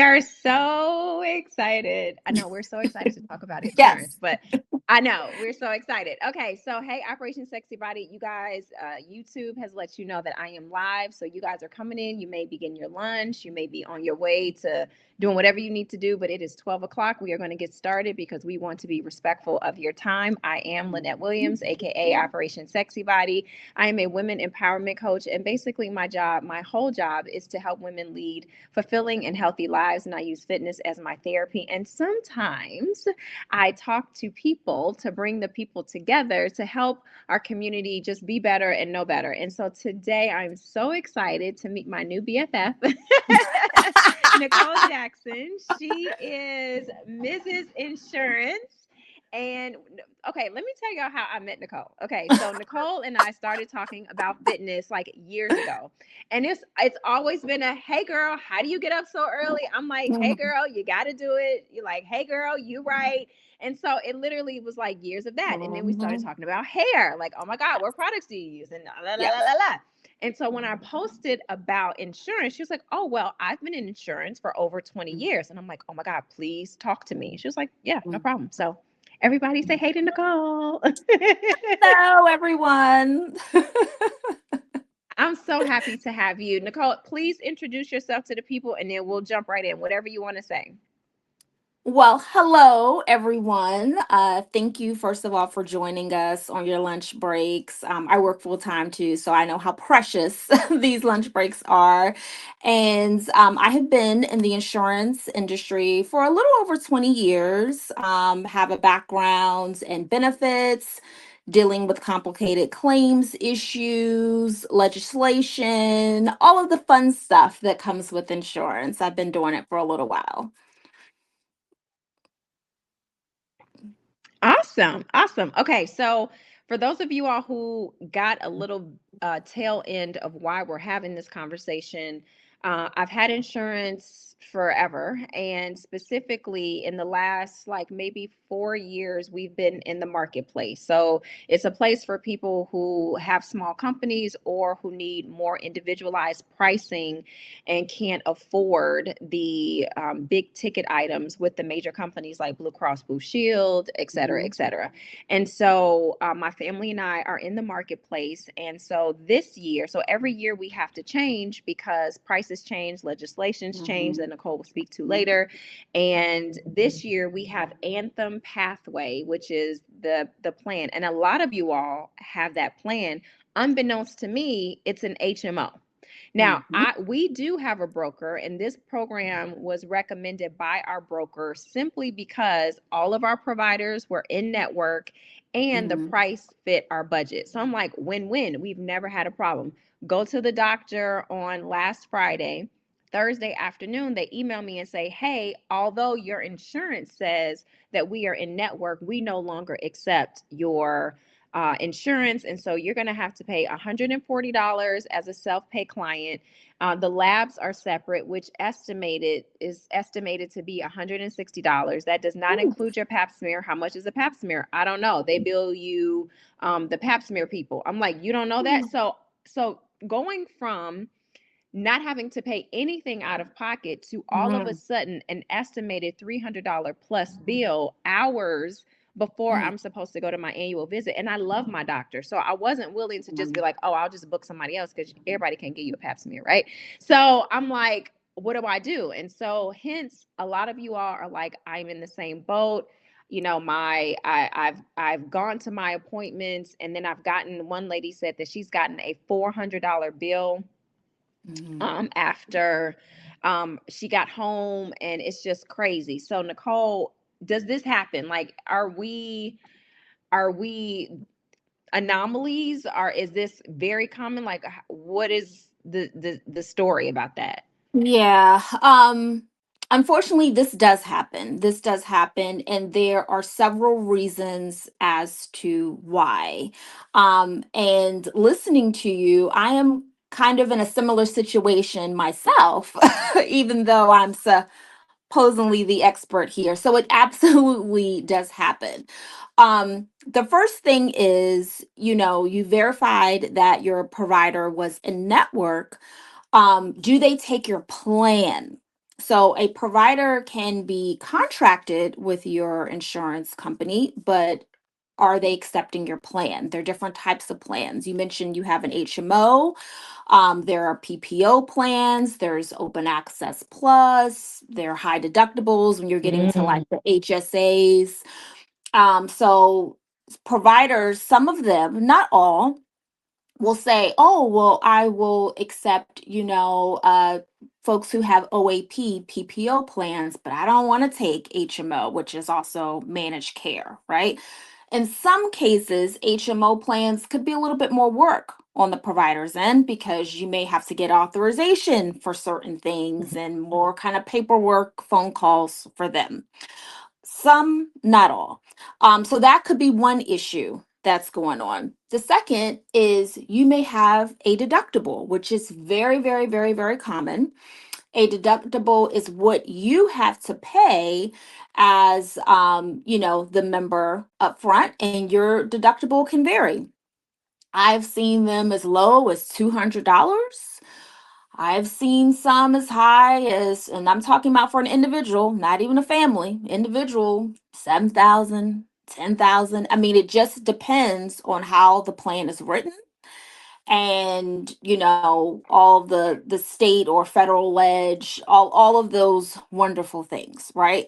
are so excited. I know we're so excited to talk about insurance, Yes. but I know we're so excited. Okay, so hey, Operation Sexy Body, you guys, YouTube has let you know that I am live. So you guys are coming in. You may be getting your lunch. You may be on your way to doing whatever you need to do, but it is 12 o'clock. We are going to get started because we want to be respectful of your time. I am Lynnette Williams, aka Operation Sexy Body. I am a women empowerment coach, and basically my job, my whole job, is to help women lead fulfilling and healthy lives. And I use fitness as my therapy. And sometimes I talk to people to bring the people together to help our community just be better and know better. And so today I'm so excited to meet my new BFF, Nicole Jackson. She is Mrs. Insurance. And okay, let me tell y'all how I met Nicole. Okay, so Nicole and I started talking about fitness like years ago. And it's always been a hey girl, how do you get up so early? I'm like, hey Mhm. girl, you gotta do it. You're like, hey girl, you right. And so it literally was like years of that. And then we started Mhm. talking about hair. Like, oh my God, what products do you use? And la la la la Yes. la. And so when I posted about insurance, she was like, oh, well, I've been in insurance for over 20 years. And I'm like, oh my God, please talk to me. She was like, yeah, no problem. So everybody say hey to Nicole. Hello, everyone. I'm so happy to have you. Nicole, please introduce yourself to the people and then we'll jump right in, whatever you want to say. Well, hello, everyone. Thank you, first of all, for joining us on your lunch breaks. I work full time too, so I know how precious these lunch breaks are. And I have been in the insurance industry for a little over 20 years, have a background in benefits, dealing with complicated claims issues, legislation, all of the fun stuff that comes with insurance. I've been doing it for a little while. Awesome. Awesome. Okay. So, for those of you all who got a little tail end of why we're having this conversation, I've had insurance forever. And specifically in the last like maybe 4 years, we've been in the marketplace. So, it's a place for people who have small companies or who need more individualized pricing and can't afford the big ticket items with the major companies like Blue Cross Blue Shield, et cetera, et cetera. And so my family and I are in the marketplace. And so this year, so every year we have to change because prices change, legislations change that Mhm. Nicole will speak to later. And this year we have Anthem Pathway, which is the plan. And a lot of you all have that plan. Unbeknownst to me, it's an HMO. Now, Mhm. we do have a broker, and this program was recommended by our broker simply because all of our providers were in network and the Mhm. price fit our budget. So I'm like, win-win. We've never had a problem. Go to the doctor on last Friday. Thursday afternoon, they email me and say, hey, although your insurance says that we are in network, we no longer accept your insurance. And so you're going to have to pay $140 as a self-pay client. The labs are separate, which estimated to be $160. That does not Ooh. include your pap smear. How much is a pap smear? I don't know. They bill you the pap smear people. I'm like, you don't know that? So going from not having to pay anything out of pocket to all of a Mhm. sudden an estimated $300 plus bill hours before Mhm. I'm supposed to go to my annual visit. And I love my doctor. So I wasn't willing to just be Mhm. like, oh, I'll just book somebody else because everybody can't give you a pap smear, right? So I'm like, what do I do? And so hence a lot of you all are like, I'm in the same boat. You know, I've gone to my appointments and then I've gotten, one lady said that she's gotten a $400 bill Mhm. after she got home, and it's just crazy. So Nicole, does this happen? Like, are we anomalies? Or is this very common? Like, what is the story about that? Yeah. Unfortunately, this does happen. This does happen, and there are several reasons as to why. And listening to you, I am kind of in a similar situation myself, even though I'm supposedly the expert here. So it absolutely does happen. The first thing is, you verified that your provider was in network. Do they take your plan? So a provider can be contracted with your insurance company, but are they accepting your plan? There are different types of plans. You mentioned you have an HMO. There are PPO plans. There's open access plus. There are high deductibles when you're getting to Mm. like the HSAs. So providers, some of them, not all, will say, oh, well, I will accept, folks who have OAP, PPO plans, but I don't want to take HMO, which is also managed care, right? In some cases, HMO plans could be a little bit more work on the provider's end because you may have to get authorization for certain things and more kind of paperwork, phone calls for them. Some, not all. So that could be one issue that's going on. The second is you may have a deductible, which is very, very, very, very common. A deductible is what you have to pay as, the member upfront, and your deductible can vary. I've seen them as low as $200. I've seen some as high as, and I'm talking about for an individual, not even a family, individual, 7,000, 10,000. I mean, it just depends on how the plan is written and, all the state or federal ledge, all of those wonderful things, right?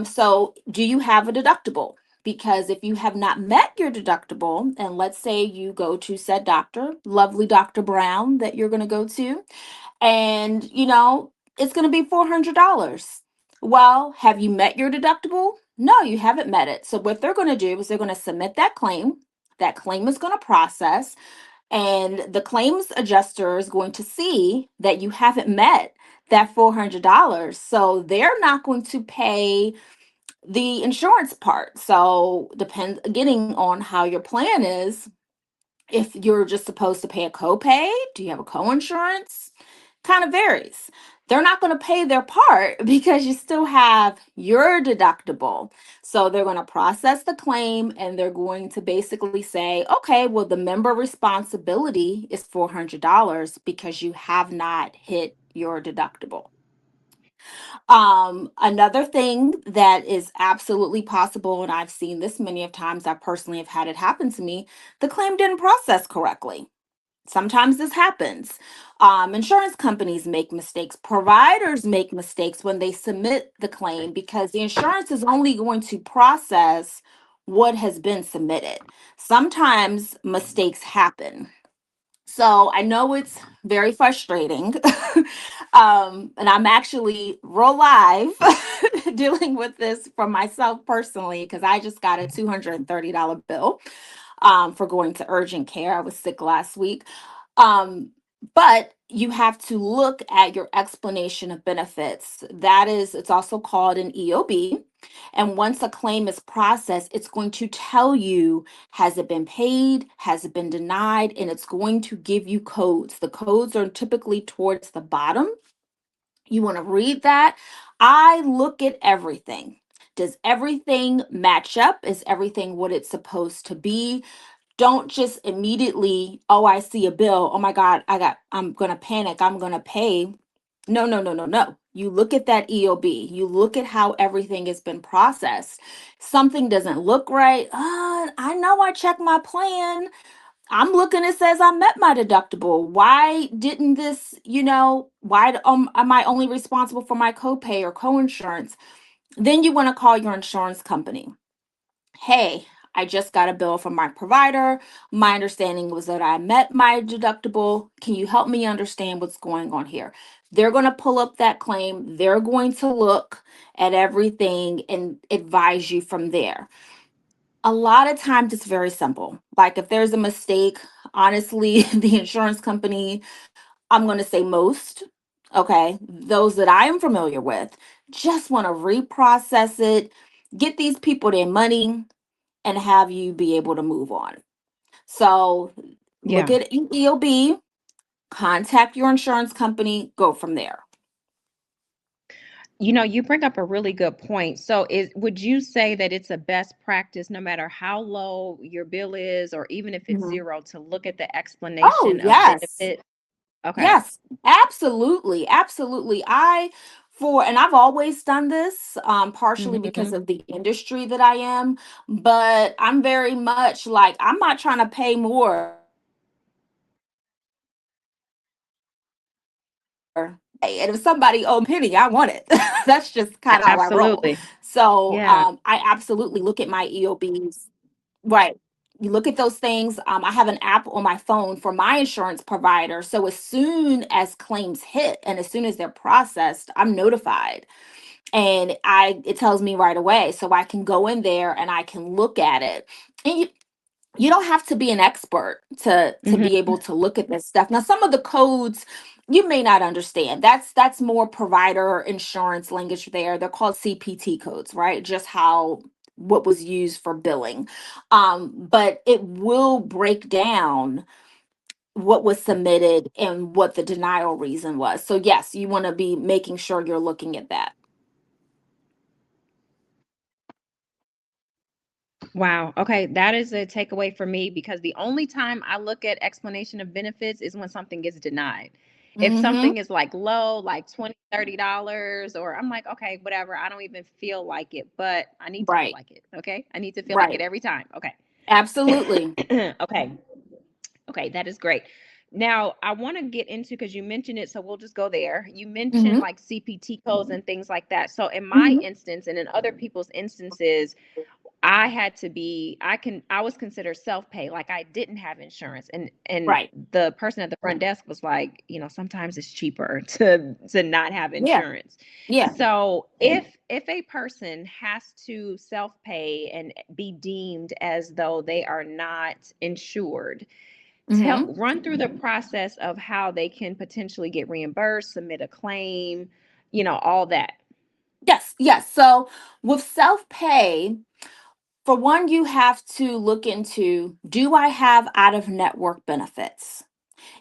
So do you have a deductible? Because if you have not met your deductible, and let's say you go to said doctor, lovely Dr. Brown that you're going to go to, and it's going to be $400. Well, have you met your deductible? No, you haven't met it. So what they're going to do is they're going to submit that claim. That claim is going to process, and the claims adjuster is going to see that you haven't met that $400. So they're not going to pay the insurance part. So depends getting on how your plan is. If you're just supposed to pay a copay, do you have a co-insurance? Kind of varies. They're not going to pay their part because you still have your deductible. So they're going to process the claim and they're going to basically say, okay, well, the member responsibility is $400 because you have not hit your deductible. Another thing that is absolutely possible, and I've seen this many of times, I personally have had it happen to me, the claim didn't process correctly. Sometimes this happens. Insurance companies make mistakes. Providers make mistakes when they submit the claim because the insurance is only going to process what has been submitted. Sometimes mistakes happen. So I know it's very frustrating. And I'm actually real live dealing with this for myself personally because I just got a $230 bill for going to urgent care. I was sick last week. Um, but you have to look at your explanation of benefits. That is, it's also called an EOB. And once a claim is processed, it's going to tell you, has it been paid? Has it been denied? And it's going to give you codes. The codes are typically towards the bottom. You want to read that. I look at everything. Does everything match up? Is everything what it's supposed to be? Don't just immediately, oh, I see a bill. Oh my God, I'm going to panic. I'm going to pay. No, no, no, no, no. You look at that EOB. You look at how everything has been processed. Something doesn't look right. I know I checked my plan. I'm looking, it says I met my deductible. Why didn't this, why am I only responsible for my copay or coinsurance? Then you want to call your insurance company. Hey, I just got a bill from my provider. My understanding was that I met my deductible. Can you help me understand what's going on here? They're going to pull up that claim. They're going to look at everything and advise you from there. A lot of times it's very simple. Like if there's a mistake, honestly, the insurance company, I'm going to say most, okay, those that I am familiar with, just want to reprocess it, get these people their money, and have you be able to move on. So look Yeah. at EOB, contact your insurance company, go from there. You bring up a really good point. So would you say that it's a best practice no matter how low your bill is or even if it's Mhm. zero to look at the Oh, explanation of yes. benefit? Okay. Yes, absolutely. Absolutely. I and I've always done this, partially Hmm. because of the industry that I am, but I'm very much like, I'm not trying to pay more and if somebody owed me a penny, I want it. That's just kind of how I roll. Absolutely. So Yeah. I absolutely look at my EOBs. Right. You look at those things. I have an app on my phone for my insurance provider. So as soon as claims hit and as soon as they're processed, I'm notified. And it tells me right away. So I can go in there and I can look at it. And you don't have to be an expert to be Hmm. able to look at this stuff. Now, some of the codes you may not understand. That's more provider insurance language there. They're called CPT codes, right? Just how what was used for billing. But it will break down what was submitted and what the denial reason was. So yes, you want to be making sure you're looking at that. Wow. Okay. That is a takeaway for me because the only time I look at explanation of benefits is when something gets denied. If Mm-hmm. something is like low, like 20, $30, or I'm like, okay, whatever. I don't even feel like it, but I need to feel Right. like it. Okay. I need to feel like it Right. every time. Okay. Absolutely. Okay. Okay. That is great. Now, I want to get into because you mentioned it, so we'll just go there. You mentioned Mm-hmm. like CPT codes and things like that. So, in my Mm-hmm. instance and in other people's instances, I had to be I was considered self-pay, like I didn't have insurance. And Right. the person at the front desk was like, sometimes it's cheaper to not have Yeah. insurance. Yeah. So if a person has to self-pay and be deemed as though they are not insured, Mm-hmm. run through the process of how they can potentially get reimbursed, submit a claim, all that. Yes, yes. So with self pay, for one, you have to look into, do I have out of network benefits?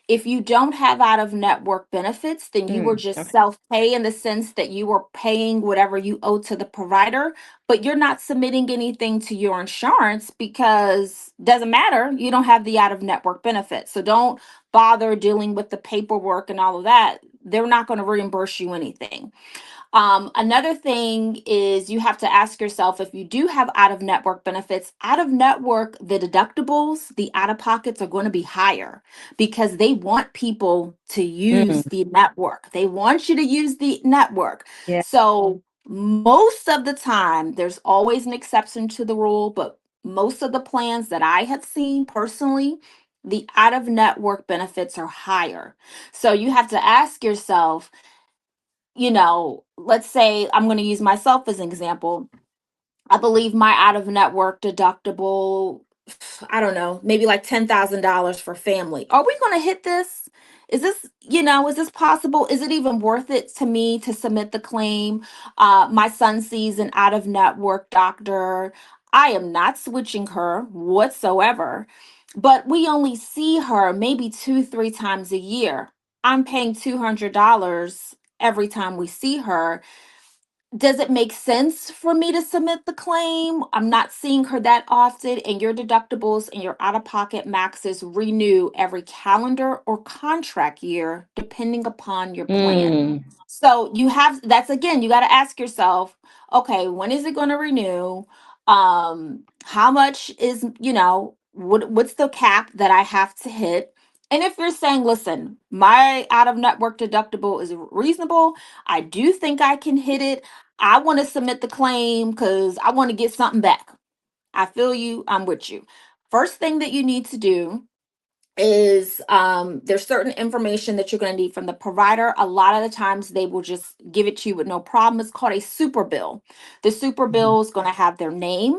If you don't have out of network benefits, then you were just Okay. self pay in the sense that you were paying whatever you owe to the provider, but you're not submitting anything to your insurance because doesn't matter. You don't have the out of network benefits. So don't bother dealing with the paperwork and all of that. They're not going to reimburse you anything. Another thing is you have to ask yourself if you do have out of network benefits, out of network, the deductibles, the out of pockets are going to be higher because they want people to use Mm, the network. They want you to use the network. yeah. So, most of the time, there's always an exception to the rule, but most of the plans that I have seen personally, the out of network benefits are higher. So, you have to ask yourself, let's say I'm going to use myself as an example. I believe my out of network deductible, I don't know, maybe like $10,000 for family. Are we going to hit this? Is this possible? Is it even worth it to me to submit the claim? My son sees an out of network doctor. I am not switching her whatsoever, but we only see her maybe two, three times a year. I'm paying $200 every time we see her. Does it make sense for me to submit the claim? I'm not seeing her that often, and your deductibles and your out of pocket maxes renew every calendar or contract year, depending upon your plan. Mm, So that's again, you got to ask yourself, okay, when is it going to renew? How much is, what's the cap that I have to hit? And if you're saying, listen, my out of network deductible is reasonable, I do think I can hit it. I want to submit the claim because I want to get something back. I feel you. I'm with you. First thing that you need to do is there's certain information that you're going to need from the provider. A lot of the times they will just give it to you with no problem. It's called a super bill. The super bill is going to have their name,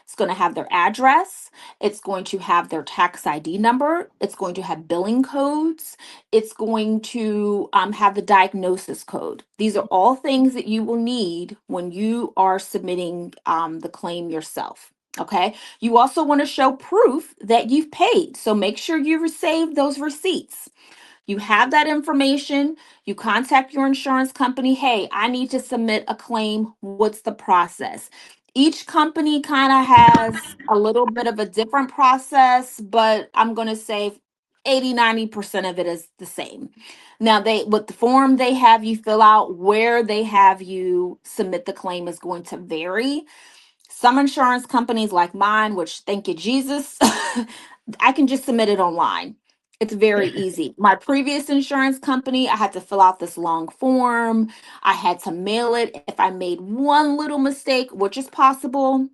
it's going to have their address, it's going to have their tax ID number, it's going to have billing codes, it's going to have the diagnosis code. These are all things that you will need when you are submitting the claim yourself. Okay. You also want to show proof that you've paid. So make sure you receive those receipts. You have that information. You contact your insurance company. Hey, I need to submit a claim. What's the process? Each company kind of has a little bit of a different process, but I'm going to say 80-90% of it is the same. Now, they with the form they have you fill out, where they have you submit the claim is going to vary. Some insurance companies like mine, which thank you Jesus, I can just submit it online. It's very easy. My previous insurance company, I had to fill out this long form. I had to mail it. If I made one little mistake, which is possible,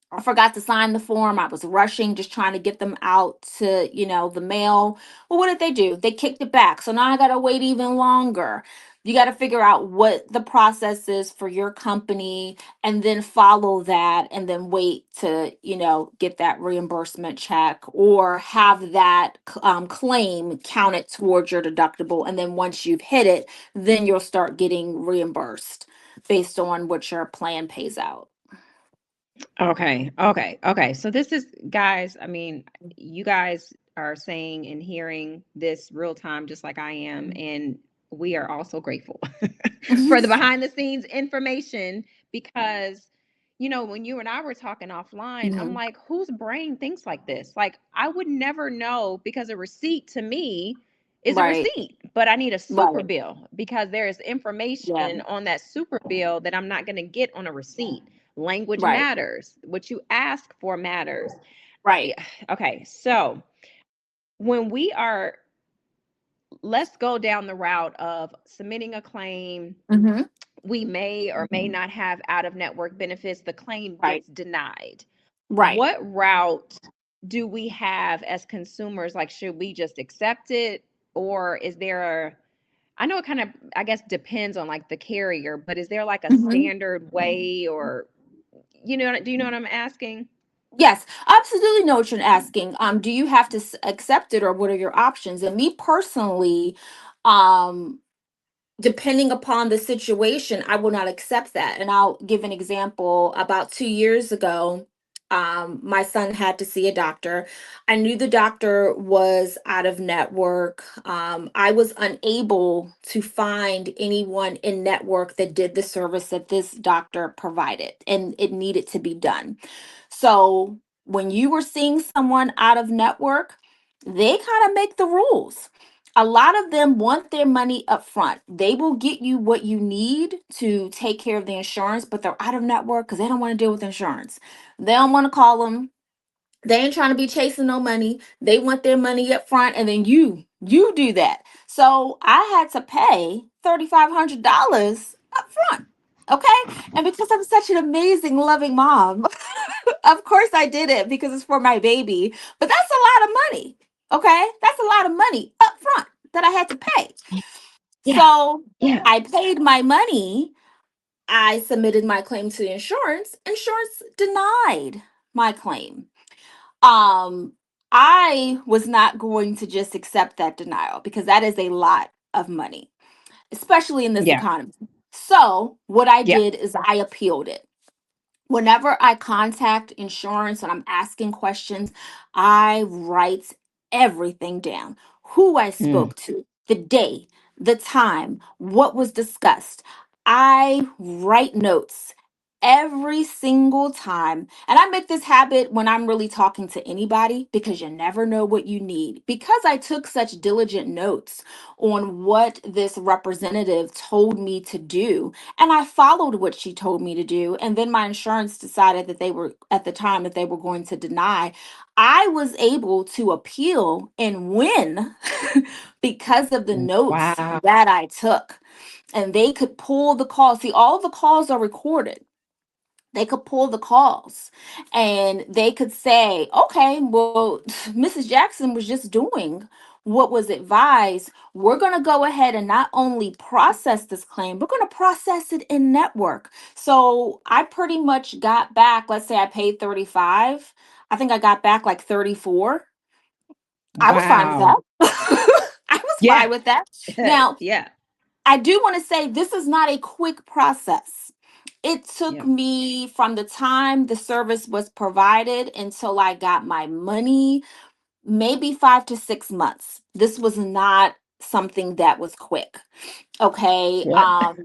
I forgot to sign the form. I was rushing, just trying to get them out to, the mail. Well, what did they do? They kicked it back. So now I got to wait even longer. You got to figure out what the process is for your company and then follow that and then wait to, get that reimbursement check or have that claim counted towards your deductible. And then once you've hit it, then you'll start getting reimbursed based on what your plan pays out. Okay. So this is, guys, I mean, you guys are saying and hearing this real time just like I am, and we are also grateful for the behind the scenes information because when you and I were talking offline, I'm Mhm. like, whose brain thinks like this? Like, I would never know because a receipt to me is a Right. receipt, but I need a super Right. bill because there is Yeah. information on that super bill that I'm not going to get on a receipt. Language Right. matters. What you ask for matters. Right. Yeah. Okay. So when we are, let's go down the route of submitting a claim. Mm-hmm. We may or may not have out of network benefits. The claim Right. gets denied. Right. What route do we have as consumers? Like, should we just accept it? Or is there a, I know it kind of, I guess, depends on like the carrier, but is there like a Mm-hmm. standard way or, do you know what I'm asking? Yes, I absolutely know what you're asking. Do you have to accept it, or what are your options? And me personally, um, depending upon the situation, I will not accept that. And I'll give an example. About 2 years ago, my son had to see a doctor. I knew the doctor was out of network. I was unable to find anyone in network that did the service that this doctor provided, and it needed to be done. So when you were seeing someone out of network, they kind of make the rules. A lot of them want their money up front. They will get you what you need to take care of the insurance, but they're out of network because they don't want to deal with insurance. They don't want to call them. They ain't trying to be chasing no money. They want their money up front, and then you do that. So I had to pay $3,500 up front. Okay. And because I'm such an amazing, loving mom, of course I did it because it's for my baby. But that's a lot of money. Okay. That's a lot of money up front that I had to pay. Yeah. So Yeah. I paid my money. I submitted my claim to the insurance. Insurance denied my claim. um I was not going to just accept that denial because that is a lot of money, especially in this Yeah. economy. So what I Yeah. did is I appealed it. Whenever I contact insurance and I'm asking questions, I write everything down: who I Mm. spoke to, the day, the time, what was discussed. I write notes every single time. And I make this habit when I'm really talking to anybody because you never know what you need. Because I took such diligent notes on what this representative told me to do, and I followed what she told me to do. And then my insurance decided that they were, at the time, that they were going to deny. I was able to appeal and win because of the notes Wow. that I took. And they could pull the calls. See, all the calls are recorded. They could pull the calls and they could say, okay, well, Mrs. Jackson was just doing what was advised. We're going to go ahead and not only process this claim, we're going to process it in network. So I pretty much got back, let's say I paid 35. I think I got back like 34. I was fine with Wow. that. I was Yeah. fine with that. Now, Yeah. I do want to say this is not a quick process. It took Yeah. me from the time the service was provided until I got my money, maybe 5 to 6 months. This was not something that was quick. Okay. What?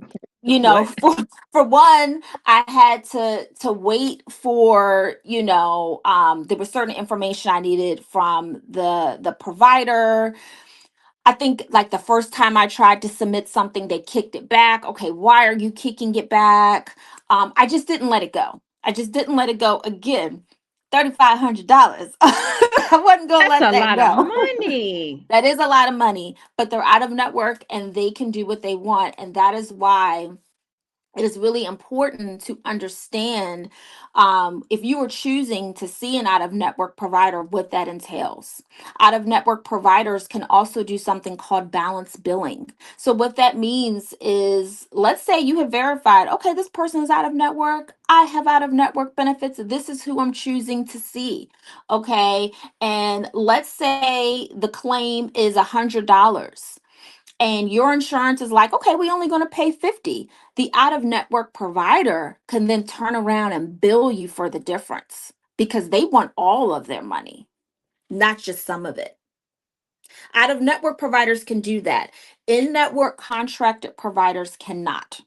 What? For one, I had to wait for, there was certain information I needed from the provider. I think like the first time I tried to submit something, they kicked it back. Okay, why are you kicking it back? I just didn't let it go. I just didn't let it go again. $3,500. I wasn't gonna That's let a that lot of go. money. That is a lot of money, but they're out of network and they can do what they want. And that is why it is really important to understand, if you are choosing to see an out of network provider, what that entails. Out of network providers can also do something called balance billing. So, what that means is, let's say you have verified, okay, this person is out of network. I have out of network benefits. This is who I'm choosing to see. Okay. And let's say the claim is $100 and your insurance is like, okay, we only going to pay 50. The out of network provider can then turn around and bill you for the difference because they want all of their money, not just some of it. Out of network providers can do that. In network contracted providers cannot.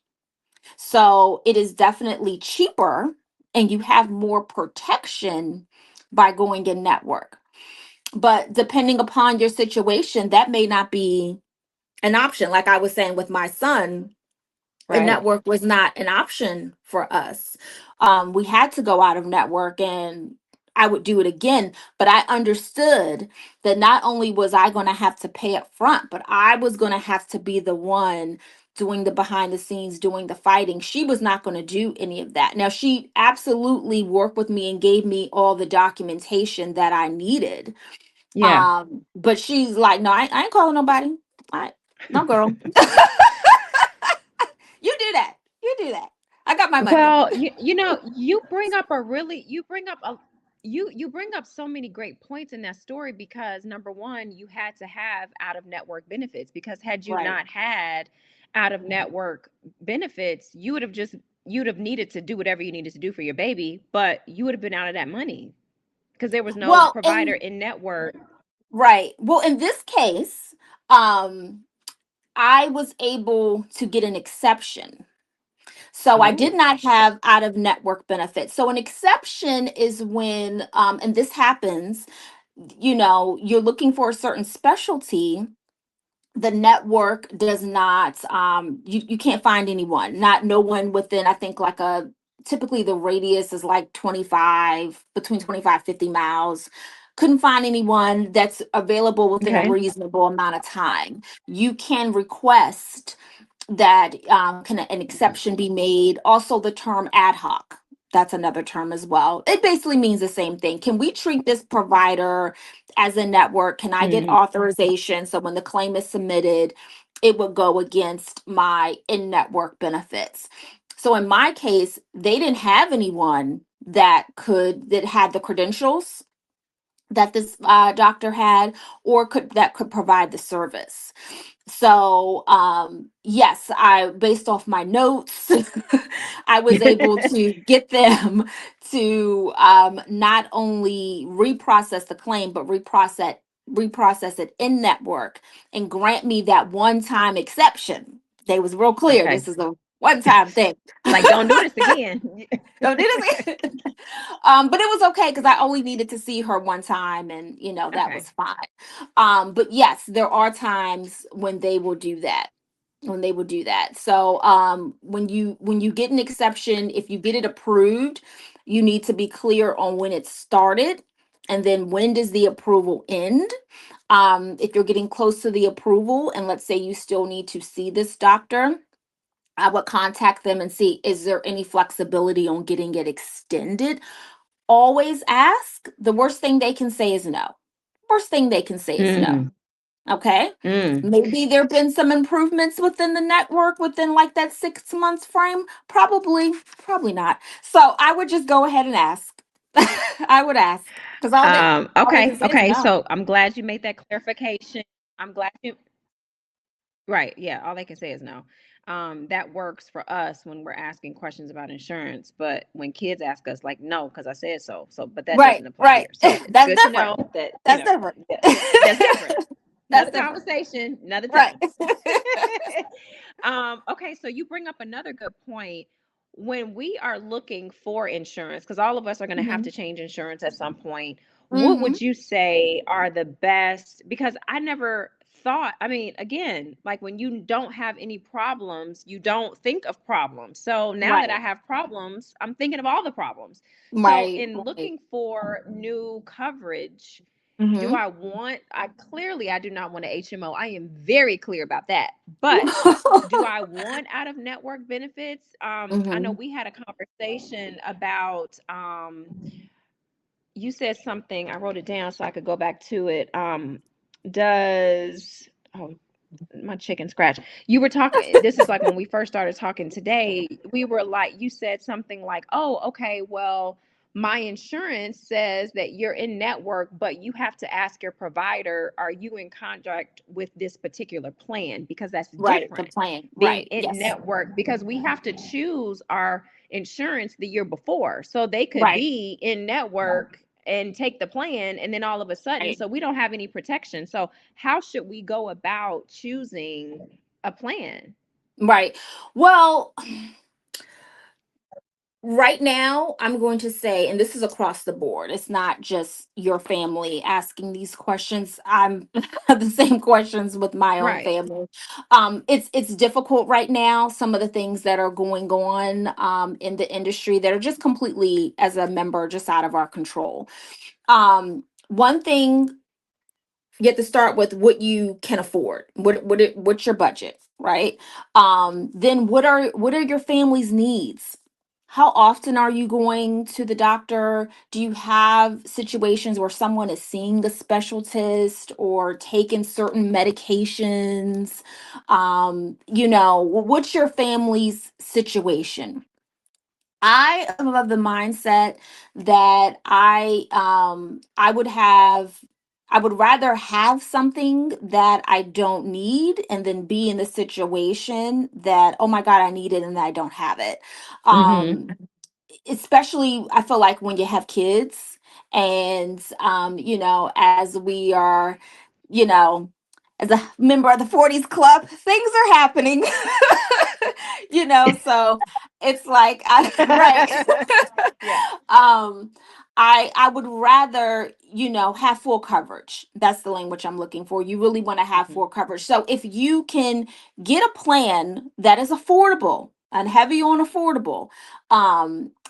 So it is definitely cheaper and you have more protection by going in network. But depending upon your situation, that may not be an option. Like I was saying with my son, the Right. network was not an option for us. We had to go out of network, and I would do it again. But I understood that not only was I going to have to pay up front, but I was going to have to be the one doing the behind the scenes, doing the fighting. She was not going to do any of that. Now, she absolutely worked with me and gave me all the documentation that I needed. Yeah. But she's like, no, I ain't calling nobody. I, no, girl. You do that. You do that. I got my money. Well, you bring up a really you bring up a you bring up so many great points in that story because number one, you had to have out of network benefits because had you Right. not had out of network benefits, you would have needed to do whatever you needed to do for your baby, but you would have been out of that money because there was no Well, provider and in network. right. Well, in this case, um, I was able to get an exception. So I did Oh, not have out of network benefits. So an exception is when, and this happens, you're looking for a certain specialty, the network does not, you can't find anyone, not no one within, I think like a, typically the radius is like 25, between 25 50 miles. Couldn't find anyone that's available within a okay. reasonable amount of time. You can request that, can an exception be made. Also the term ad hoc, that's another term as well. It basically means the same thing. Can we treat this provider as a network? Can I get Mhm. authorization so when the claim is submitted, it would go against my in-network benefits? So in my case, they didn't have anyone that had the credentials that this, doctor had, or could provide the service. So, yes, I, based off my notes, I was able to get them to, not only reprocess the claim, but reprocess it in network and grant me that one time exception. They was real clear. Okay. This is a one time thing. Like, don't do this again. Don't do this. But it was okay because I only needed to see her one time, and that Okay. was fine. But yes, there are times when they will do that. When they will do that. So, when you get an exception, if you get it approved, you need to be clear on when it started, and then when does the approval end. If you're getting close to the approval, and let's say you still need to see this doctor, I would contact them and see, is there any flexibility on getting it extended? Always ask. The worst thing they can say is no. Worst thing they can say is no. Mm, Okay. mm. Maybe there have been some improvements within the network within like that 6 months frame. Probably not. So I would just go ahead and ask. I would ask because all they Okay, can say is okay. no. So I'm glad you made that clarification. I'm glad you right. Yeah, all they can say is no. That works for us when we're asking questions about insurance, but when kids ask us, like, no, because I said so. So, but that Right, doesn't apply right. here. So it's That's good to different. know that, That's different. yeah, that's different. Another That's different. conversation, another Right. time. Okay, so you bring up another good point. When we are looking for insurance, because all of us are going to have Hmm. to change insurance at some point, what Hmm. would you say are the best? Because I never thought, I mean, again, like when you don't have any problems, you don't think of problems. So now that I Right. have problems, I'm thinking of all the problems. So Right. in Right. looking for new coverage, do Hmm. I want, I clearly I do not want an HMO. I am very clear about that. But do I want out of network benefits? I know Hmm. we had a conversation about you said something, I wrote it down so I could go back to it. Does oh my chicken scratch. You were talking, this is like when we first started talking today, we were like, you said something like, oh, okay, well, my insurance says that you're in network, but you have to ask your provider, are you in contract with this particular plan? Because that's Right. The different plan. being Right. in Yes. network, because we have to choose our insurance the year before. So they could Right. be in network and take the plan, and then all of a sudden, Right. so we don't have any protection. So how should we go about choosing a plan? Right. Well, right now, I'm going to say, and this is across the board, it's not just your family asking these questions. I'm the same questions with my own Right. family. It's difficult right now. Some of the things that are going on in the industry that are just completely, as a member, just out of our control. One thing, you have to start with what you can afford. What's your budget, right? Then what are your family's needs? How often are you going to the doctor? Do you have situations where someone is seeing a specialist or taking certain medications? What's your family's situation? I am of the mindset that I would rather have something that I don't need and then be in the situation that, oh my God, I need it and I don't have it. Mm-hmm. Um Especially, I feel like when you have kids, and as we are, you know as a member of the 40s club, things are happening. So it's like, right. Yeah. um I would rather, have full coverage. That's the language I'm looking for. You really want to have Mm-hmm. full coverage. So if you can get a plan that is affordable and heavy on affordable,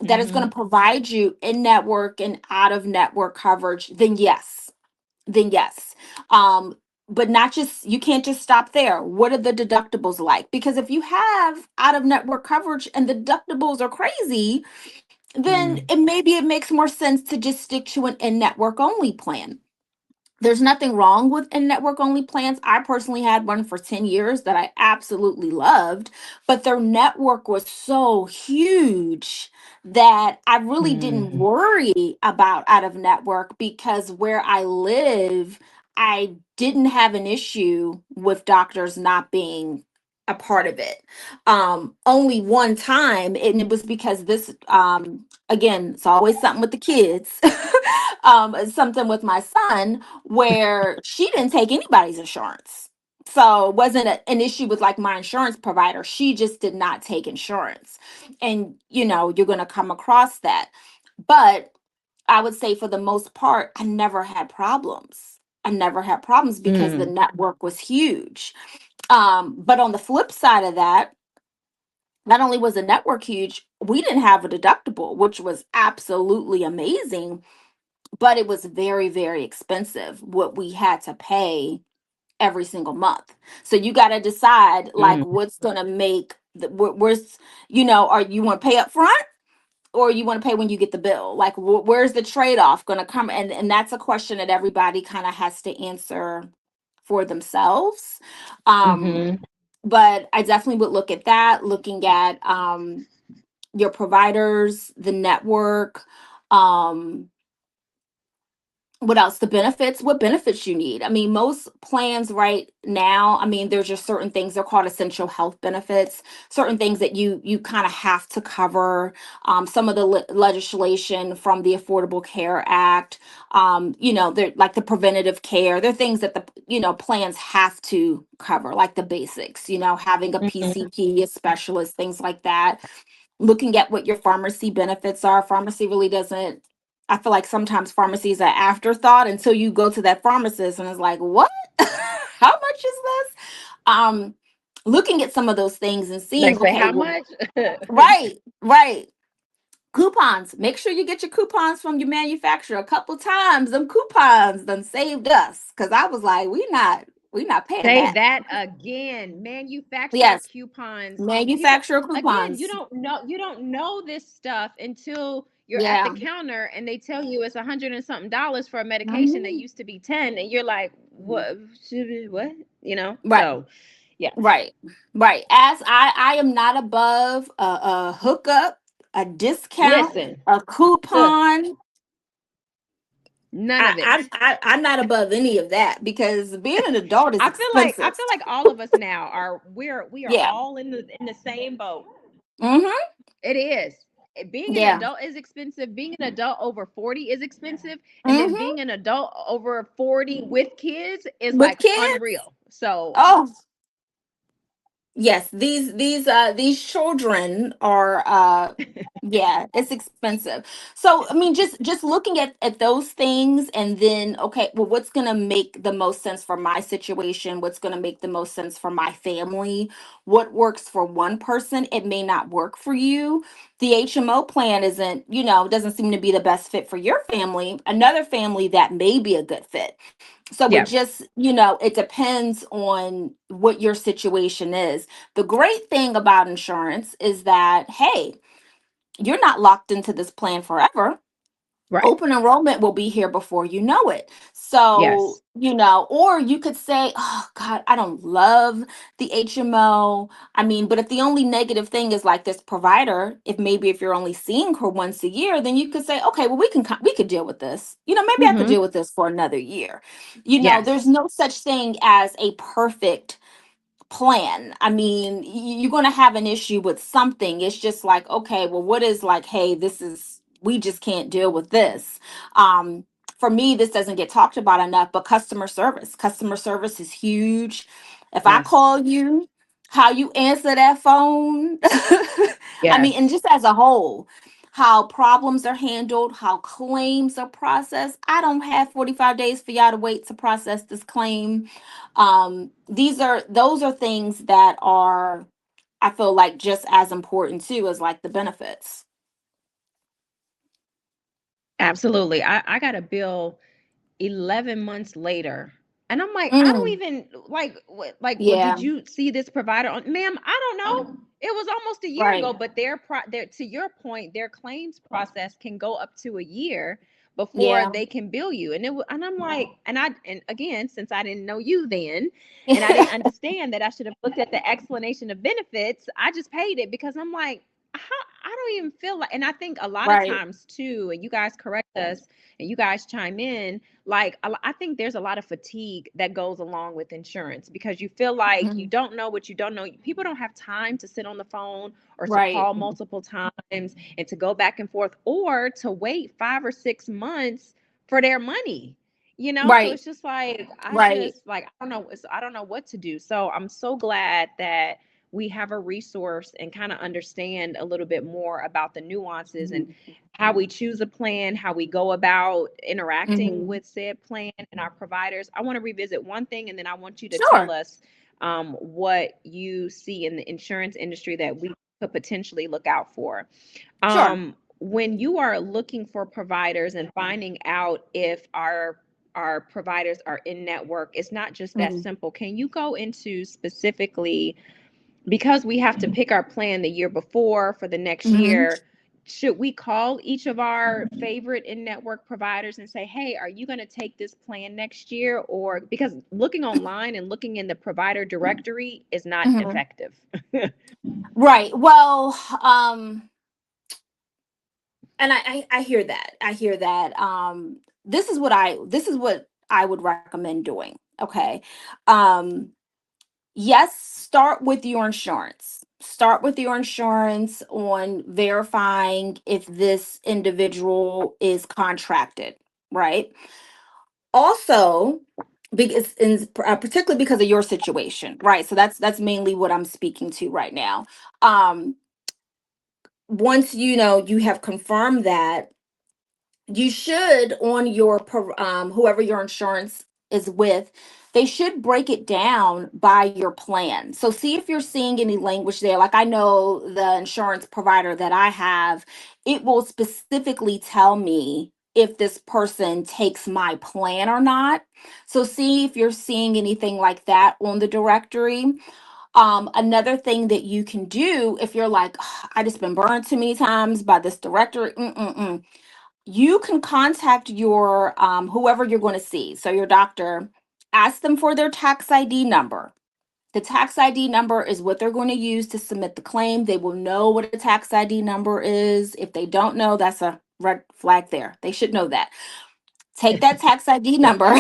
that is going Mm-hmm. to provide you in network and out of network coverage, then yes. Then yes. Um, but not just, you can't just stop there. What are the deductibles like? Because if you have out of network coverage and the deductibles are crazy, then maybe it makes more sense to just stick to an in network only plan. There's nothing wrong with in network only plans. I personally had one for 10 years that I absolutely loved, but their network was so huge that I really didn't Mm-hmm. worry about out of network, because where I live, I didn't have an issue with doctors not being a part of it. Only one time, and it was because this, again, it's always something with the kids. Something with my son where she didn't take anybody's insurance. So it wasn't an issue with like my insurance provider. She just did not take insurance. And you're going to come across that. But I would say for the most part, I never had problems. I never had problems because the Mm-hmm. network was huge. But on the flip side of that, not only was the network huge, we didn't have a deductible, which was absolutely amazing, but it was very, very expensive what we had to pay every single month. So you got to decide like Mm-hmm. what's going to make where's, are you want to pay up front, or you want to pay when you get the bill? Like where's the trade-off going to come? And that's a question that everybody kind of has to answer for themselves. Um, Mm-hmm. but I definitely would look at that, looking at your providers, the network, um What else? The benefits, what benefits you need. I mean, most plans right now, I mean, there's just certain things, they're called essential health benefits, certain things that you kind of have to cover. Some of the legislation from the Affordable Care Act, they're like the preventative care. They're things that the, plans have to cover, like the basics, having a Mhm. PCP, a specialist, things like that. Looking at what your pharmacy benefits are. Pharmacy really doesn't, I feel like sometimes pharmacy is an afterthought until you go to that pharmacist and it's like, what? How much is this? Um, Looking at some of those things and They seeing, say okay, how well, much? right, right. Coupons. Make sure you get your coupons from your manufacturer. A couple times, them coupons done saved us. Cause I was like, we not paying Say that. that again. Manufacturer Yes, coupons. People, manufacturer again, coupons. you don't know this stuff until you're at the Yeah. counter and they tell you it's 100 and something dollars for a medication that Mhm. used to be 10, and you're like, what what? Right. So yeah. Right, right. As I am not above a hookup, a discount, Listen, a coupon. none of it. I'm not above any of that because being an adult is I expensive. feel like all of us now are we are Yeah. all in the same boat. Mm-hmm. It is. Being an Yeah. adult is expensive. Being an adult over 40 is expensive. And then Mm-hmm. being an adult over 40 with kids is With like kids. unreal. So, Oh, yes, these children are yeah, it's expensive. So I mean, just looking at those things and then, okay, well, what's gonna make the most sense for my situation? What's gonna make the most sense for my family? What works for one person, it may not work for you. The HMO plan isn't, doesn't seem to be the best fit for your family. Another family that may be a good fit. So it yeah, just, it depends on what your situation is. The great thing about insurance is that, hey, you're not locked into this plan forever. right. Open enrollment will be here before you know it. So, Yes. or you could say, oh God, I don't love the HMO. I mean, but if the only negative thing is like this provider, if you're only seeing her once a year, then you could say, okay, well, we could deal with this. Maybe I could Hmm. deal with this for another year. There's Yes. no such thing as a perfect plan. I mean, you're going to have an issue with something. It's just like, okay, well, what is like, hey, we just can't deal with this. For me, this doesn't get talked about enough, but customer service is huge. If I Yes. call you, how you answer that phone, I mean, and Yes. just as a whole, how problems are handled, how claims are processed. I don't have 45 days for y'all to wait to process this claim. Those are things that are, I feel like, just as important too as like the benefits. Absolutely. I got a bill 11 months later. And I'm like, I don't Mm, even like what like, well, yeah, did you see this provider on, ma'am? I don't know. It was almost a year right. ago, but their to your point, their claims process can go up to a year before Yeah. they can bill you. And I'm like, and again, since I didn't know you then, and I didn't understand that I should have looked at the explanation of benefits, I just paid it because I'm like, how, I don't even feel like, and I think a lot of Right. times too, and you guys correct us and you guys chime in, like I think there's a lot of fatigue that goes along with insurance because you feel like you Mhm. don't know what you don't know. People don't have time to sit on the phone or to Right. call multiple times and to go back and forth or to wait 5 or 6 months for their money. So Right. it's just like Right. I don't know what to do. So I'm so glad that we have a resource and kind of understand a little bit more about the nuances and Mhm. how we choose a plan, how we go about interacting Mhm. with said plan and our providers. I want to revisit one thing and then I want you to tell Sure. us what you see in the insurance industry that we could potentially look out for. Sure. When you are looking for providers and finding out if our providers are in network, it's not just that Mhm. simple. Can you go into specifically, because we have to pick our plan the year before for the next Mhm. year, should we call each of our favorite in-network providers and say, hey, are you going to take this plan next year? Or because looking online and looking in the provider directory is not Mhm. effective. Right. Well, and I hear that. I hear that. this is what I would recommend doing. Okay. Um, yes, start with your insurance. Start with your insurance on verifying if this individual is contracted, right? Also, because particularly because of your situation, right? So that's mainly what I'm speaking to right now. Um, once you know you have confirmed that, you should on your whoever your insurance is with, they should break it down by your plan. So see if you're seeing any language there. Like I know the insurance provider that I have, it will specifically tell me if this person takes my plan or not. So see if you're seeing anything like that on the directory. Another thing that you can do if you're like, "Ugh, I just been burned too many times by this directory," you can contact your whoever you're going to see. So your doctor, ask them for their tax ID number. The tax ID number is what they're going to use to submit the claim. They will know what a tax ID number is. If they don't know, that's a red flag there. They should know that. Take that tax ID number,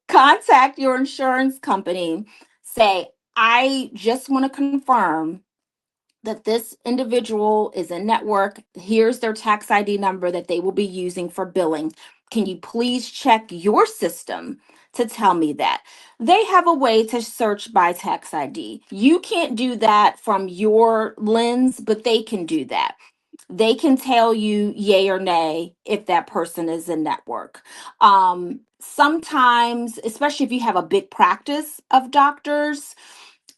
contact your insurance company, say, I just want to confirm that this individual is in network. Here's their tax ID number that they will be using for billing. Can you please check your system to tell me that? They have a way to search by tax ID. You can't do that from your lens, but they can do that. They can tell you yay or nay if that person is in network. Sometimes, especially if you have a big practice of doctors,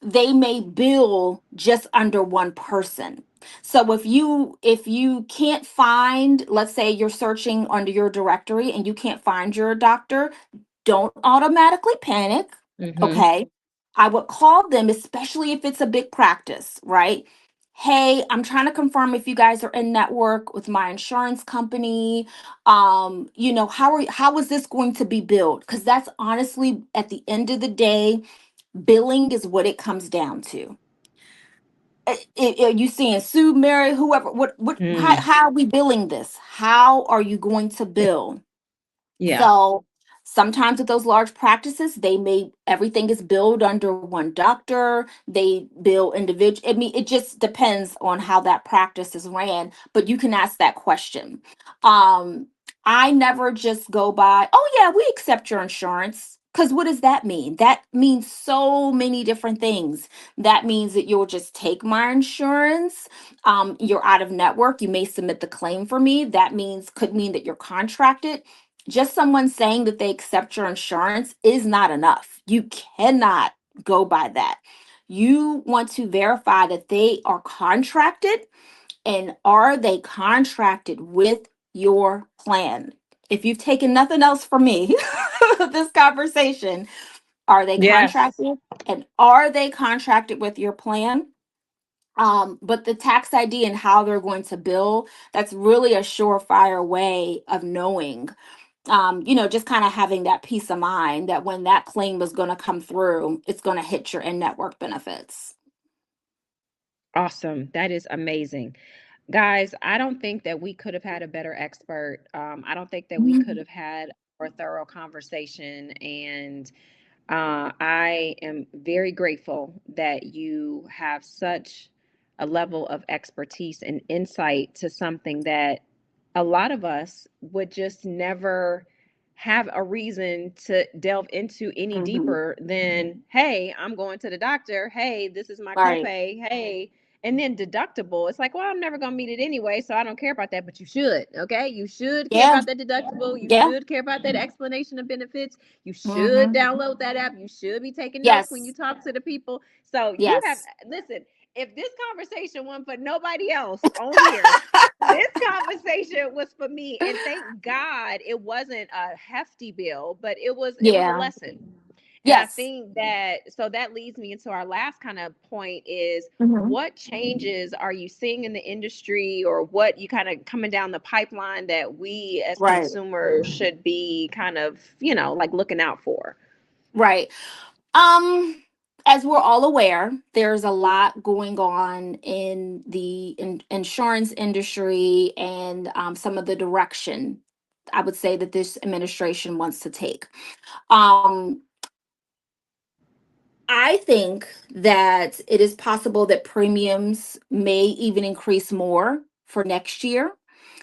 they may bill just under one person. So if you can't find, let's say you're searching under your directory and you can't find your doctor, don't automatically panic. Mm-hmm. Okay. I would call them, especially if it's a big practice, right? Hey, I'm trying to confirm if you guys are in network with my insurance company. How is this going to be billed? Because that's honestly at the end of the day, billing is what it comes down to. Are you seeing Sue, Mary, whoever? What? Mm. How are we billing this? How are you going to bill? Yeah. So sometimes with those large practices, they may everything is billed under one doctor. They bill individual. I mean, it just depends on how that practice is ran. But you can ask that question. Um, I never just go by, oh yeah, we accept your insurance. Because what does that mean? That means so many different things. That means that you'll just take my insurance. You're out of network. You may submit the claim for me. That means could mean that you're contracted. Just someone saying that they accept your insurance is not enough. You cannot go by that. You want to verify that they are contracted, and are they contracted with your plan? If you've taken nothing else from me, this conversation, are they Yes. contracted, and are they contracted with your plan? But the tax ID and how they're going to bill, that's really a surefire way of knowing, just kind of having that peace of mind that when that claim is going to come through, it's going to hit your in network benefits. Awesome. That is amazing. Guys, I don't think that we could have had a better expert. I don't think that we could Mhm. have had a more thorough conversation. And I am very grateful that you have such a level of expertise and insight to something that a lot of us would just never have a reason to delve into any Mhm. deeper than, hey, I'm going to the doctor. Hey, this is my Right. copay. Hey, and then deductible. It's like, well, I'm never going to meet it anyway, so I don't care about that, but you should. Okay? You should care Yeah. about that deductible. You Yeah. should care about that explanation of benefits. You should Hmm. download that app. You should be taking notes when you Yes. talk to the people. So you have, Yes. listen, if this conversation wasn't for nobody else on here, this conversation was for me. And thank God it wasn't a hefty bill, but it was a Yeah. lesson. And I Yes. think that, so that leads me into our last kind of point is, Hmm. what changes are you seeing in the industry, or what you kind of coming down the pipeline that we as Right. consumers should be kind of, like looking out for? Right. Um, as we're all aware, there's a lot going on in the insurance industry, and some of the direction I would say that this administration wants to take. Um, I think that it is possible that premiums may even increase more for next year.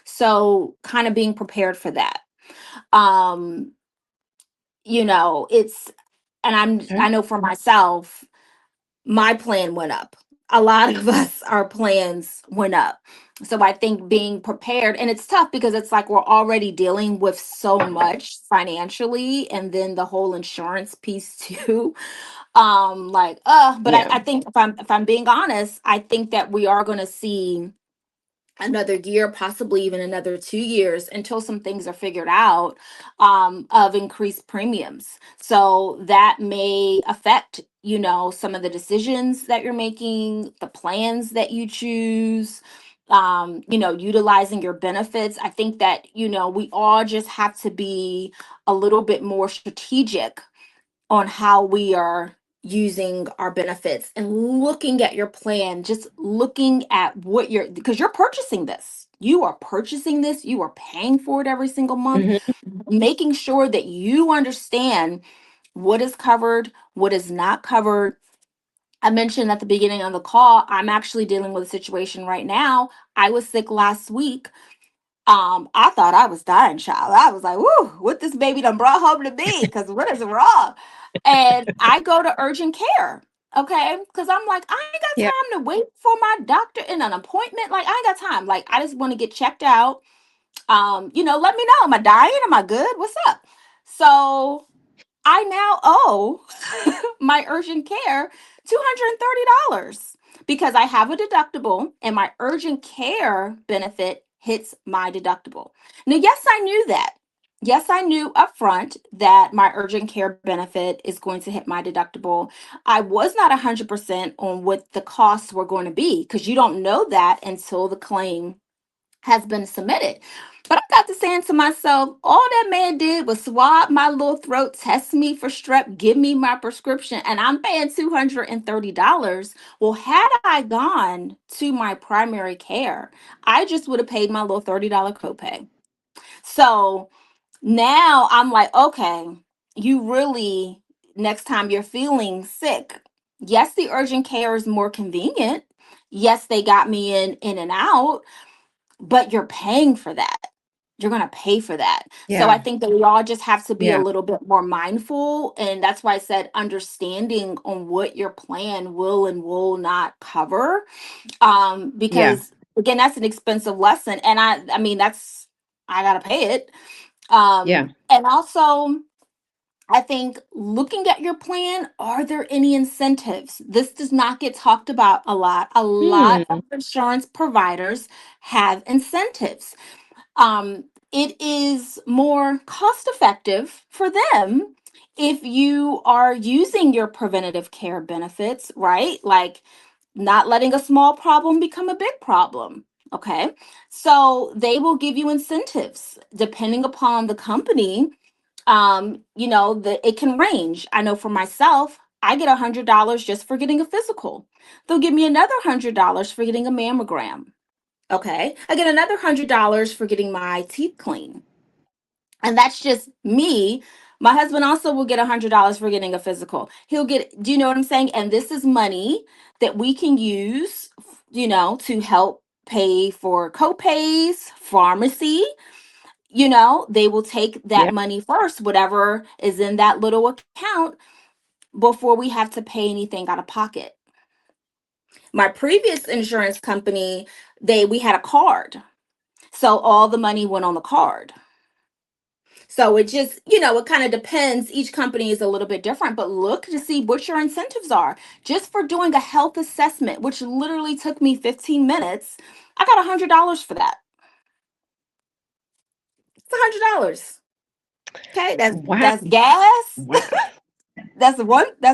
So, kind of being prepared for that. Um, it's, and I Okay. know for myself, my plan went up. A lot of us, our plans went up. So I think being prepared, and it's tough because it's like we're already dealing with so much financially, and then the whole insurance piece too. But Yeah. I think if I'm being honest, I think that we are going to see another year, possibly even another 2 years until some things are figured out, of increased premiums. So that may affect, some of the decisions that you're making, the plans that you choose, utilizing your benefits. I think that, we all just have to be a little bit more strategic on how we are using our benefits and looking at your plan, just looking at what because you're purchasing this. You are purchasing this, you are paying for it every single month, Hmm. making sure that you understand what is covered, what is not covered. I mentioned at the beginning of the call, I'm actually dealing with a situation right now. I was sick last week. I thought I was dying, child. I was like, "Whoo, what this baby done brought home to me? Because what is wrong?" And I go to urgent care, okay? Because I'm like, I ain't got Yeah. time to wait for my doctor in an appointment. Like, I ain't got time. Like, I just want to get checked out. Let me know. Am I dying? Am I good? What's up? So I now owe my urgent care $230 because I have a deductible and my urgent care benefit hits my deductible. Now, yes, I knew that. Yes, I knew upfront that my urgent care benefit is going to hit my deductible. I was not 100% on what the costs were going to be because you don't know that until the claim has been submitted. But I got to saying to myself, all that man did was swab my little throat, test me for strep, give me my prescription, and I'm paying $230. Well, had I gone to my primary care, I just would have paid my little $30 copay. So now I'm like, okay, you really, next time you're feeling sick, yes, the urgent care is more convenient. Yes, they got me in and out, but you're paying for that. You're going to pay for that. So I Yeah. think that we all just have to be a Yeah. little bit more mindful. And that's why I said understanding on what your plan will and will not cover. Yeah. Because again, that's an expensive lesson. And I mean, I got to pay it. Yeah. And also, I think looking at your plan, are there any incentives? This does not get talked about a lot. A lot of Hmm. insurance providers have incentives. It is more cost effective for them if you are using your preventative care benefits, right? Like not letting a small problem become a big problem. Okay. So they will give you incentives depending upon the company. It can range. I know for myself, I get $100 just for getting a physical. They'll give me another $100 for getting a mammogram. Okay. I get another $100 for getting my teeth clean. And that's just me. My husband also will get $100 for getting a physical. He'll get, do you know what I'm saying? And this is money that we can use, to help pay for copays, pharmacy. They will take that Yeah. money first, whatever is in that little account, before we have to pay anything out of pocket. My previous insurance company, we had a card. So all the money went on the card. So it just, it kind of depends. Each company is a little bit different, but look to see what your incentives are. Just for doing a health assessment, which literally took me 15 minutes, I got $100 for that. It's $100. Okay, Wow. that's gas. Wow. That's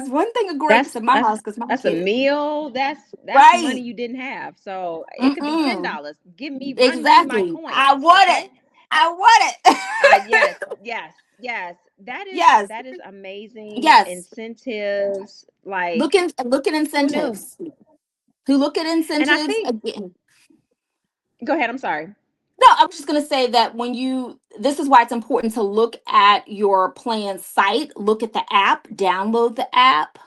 one thing of grapes That's in my that's house because my that's a kids. meal. That's money Right. you didn't have. So it could be ten Mm-mm. dollars. Give me, run me my Exactly. I coins, want it. okay? I want Yes, it. yes, yes. That is Yes. that is amazing. Yes. Incentives, like Look at who knew? incentives. Who look at And I incentives think, again. go ahead. I'm sorry. No, I was just going to say that this is why it's important to look at your plan site, look at the app, download the app,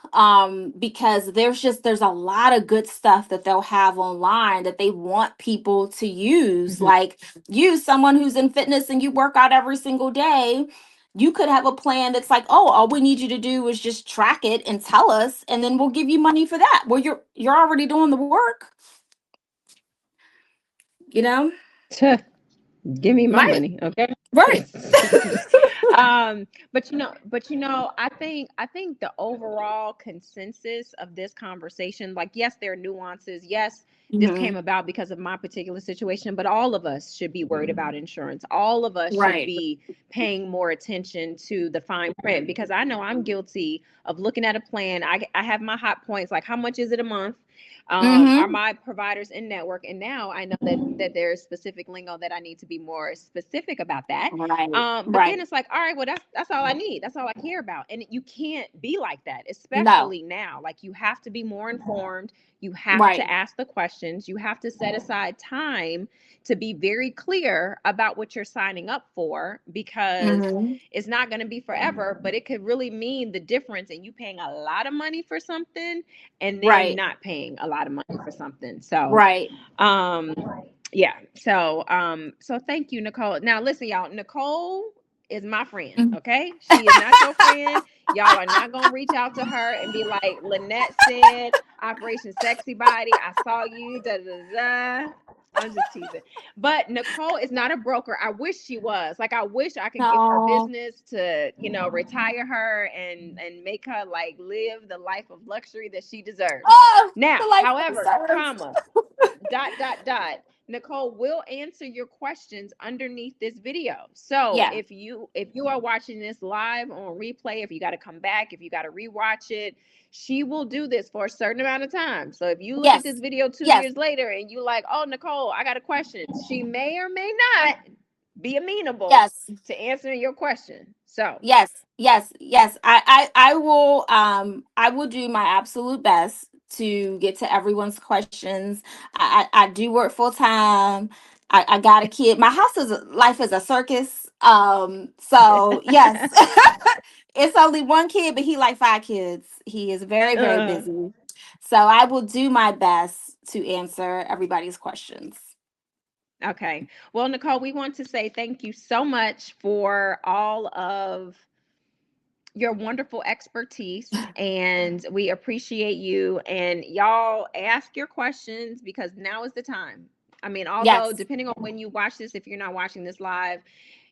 because there's a lot of good stuff that they'll have online that they want people to use. Mhm. Like you, someone who's in fitness and you work out every single day, you could have a plan that's like, oh, all we need you to do is just track it and tell us, and then we'll give you money for that. Well, you're already doing the work, you know? Give me my Right. money, okay? Right. But I think the overall consensus of this conversation, like, yes, there are nuances. Yes, this Hmm. came about because of my particular situation, but all of us should be worried about insurance. All of us should Right. be paying more attention to the fine print, because I know I'm guilty of looking at a plan. I have my hot points, like how much is it a month? Are Hmm. my providers in network? And now I know that there's specific lingo that I need to be more specific about that. Right. But then Right. it's like, all right, well, that's all I need. That's all I care about. And you can't be like that, No. especially now. Like, you have to be more informed. You have to Right. ask the questions. You have to set aside time to be very clear about what you're signing up for, because Hmm. it's not going to be forever, but it could really mean the difference in you paying a lot of money for something and then Right. not paying a lot of money for something. So, Right. um, yeah. So thank you, Nicole. Now listen, y'all, Nicole is my friend, Mhm. okay? She is not your friend. Y'all are not gonna reach out to her and be like, Lynnette said, Operation Sexy Body, I saw you, da da da. I'm just teasing. But Nicole is not a broker. I wish she was. Like, I wish I could get her No. business to, retire her and make her like live the life of luxury that she deserves. Oh, the Now, life however, preserves. comma, dot, Nicole will answer your questions underneath this video. So Yeah. if you are watching this live on replay, if you got to come back, if you got to rewatch it, she will do this for a certain amount of time. So if you look at this Yes. video two Yes. years later and you like, oh, Nicole, I got a question, she may or may not be amenable Yes. to answering your question. So Yes, yes, yes. I will do my absolute best to get to everyone's questions. I do work full time. I got a kid. My life is a circus. So yes. It's only one kid, but he like five kids. He is very, very uh, busy. So I will do my best to answer everybody's questions. okay. Well, Nicole, we want to say thank you so much for all of your wonderful expertise, and we appreciate you. And y'all, ask your questions, because now is the time. I mean, although Yes. depending on when you watch this, if you're not watching this live,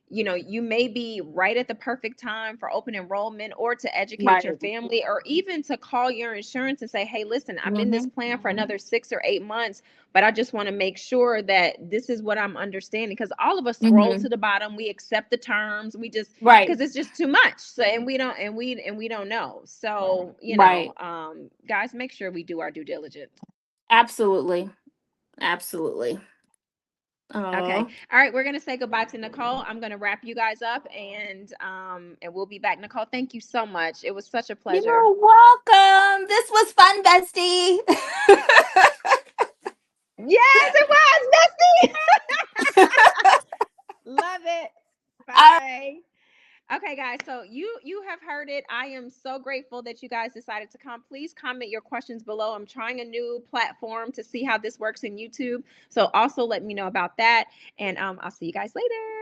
you may be right at the perfect time for open enrollment, or to educate your Right. family, or even to call your insurance and say, hey, listen, I'm in this Hmm. plan for another 6 or 8 months, but I just want to make sure that this is what I'm understanding. Because all of us scroll Hmm. to the bottom, we accept the terms, we just, Right. because it's just too much. So, and we don't know. So, Right. guys, make sure we do our due diligence. Absolutely. Absolutely. Okay. Oh, All right. We're gonna say goodbye to Nicole. I'm gonna wrap you guys up, and we'll be back. Nicole, thank you so much. It was such a pleasure. you're welcome. This was fun, bestie. Yes, it was, Bestie. Love it. All Bye. Okay, guys. So you have heard it. I am so grateful that you guys decided to come. Please comment your questions below. I'm trying a new platform to see how this works in YouTube. So also let me know about that. And I'll see you guys later.